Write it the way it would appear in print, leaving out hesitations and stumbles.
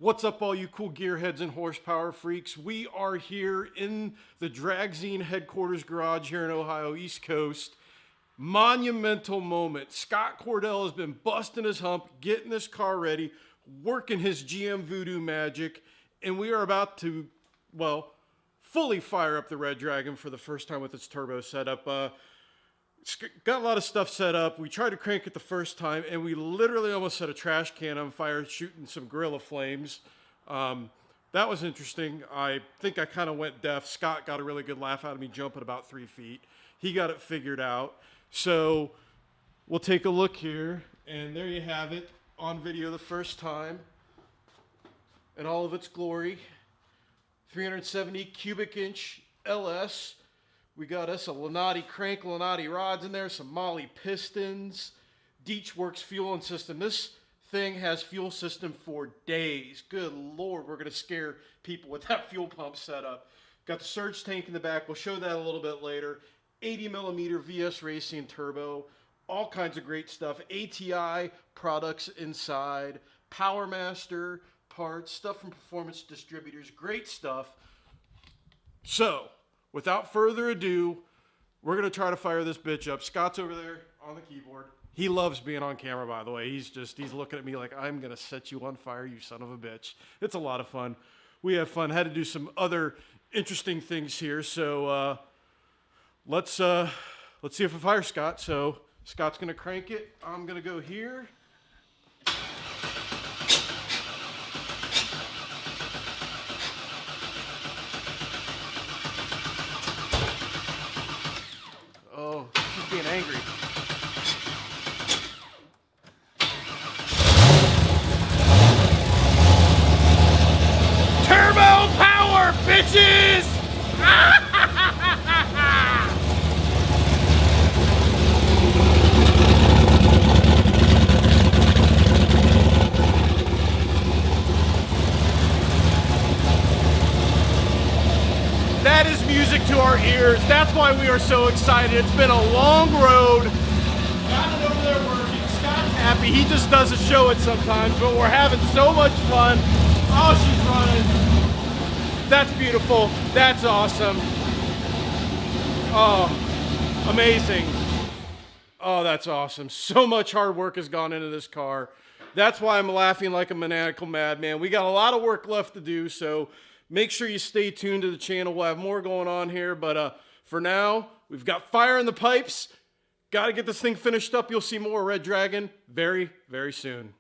What's up, all you cool gearheads and horsepower freaks? We are here in the Dragzine headquarters garage here in Ohio, East Coast. Monumental moment. Scott Cordell has been busting his hump, getting this car ready, working his GM voodoo magic, and we are about to, well, fully fire up the Red Dragon for the first time with its turbo setup. It's got a lot of stuff set up. We tried to crank it the first time, and we literally almost set a trash can on fire shooting some gorilla flames. That was interesting. I think I kind of went deaf. Scott got a really good laugh out of me jumping about 3 feet. He got it figured out. So we'll take a look here, and there you have it on video the first time in all of its glory. 370 cubic inch LS. We got us a Lunati crank, Lunati rods in there, some MAHLE pistons, DeatschWerks fueling system. This thing has fuel system for days. Good Lord, we're going to scare people with that fuel pump setup. Got the surge tank in the back. We'll show that a little bit later. 80 millimeter VS Racing turbo. All kinds of great stuff. ATI products inside. PowerMaster parts. Stuff from Performance Distributors. Great stuff. So, without further ado, we're going to try to fire this bitch up. Scott's over there on the keyboard. He loves being on camera, by the way. He's looking at me like, I'm going to set you on fire, you son of a bitch. It's a lot of fun. We have fun. Had to do some other interesting things here. So let's see if it fires, Scott. So Scott's going to crank it. I'm going to go here. Being angry. Turbo power, bitches! That is music to our ears. That's why we are so excited. It's been a long road. Got it over there working. Scott's happy. He just doesn't show it sometimes, but we're having so much fun. Oh, she's running. That's beautiful. That's awesome. Oh, amazing. Oh, that's awesome. So much hard work has gone into this car. That's why I'm laughing like a maniacal madman. We got a lot of work left to do, so make sure you stay tuned to the channel. We'll have more going on here, but for now, we've got fire in the pipes. Got to get this thing finished up. You'll see more Red Dragon very, very soon.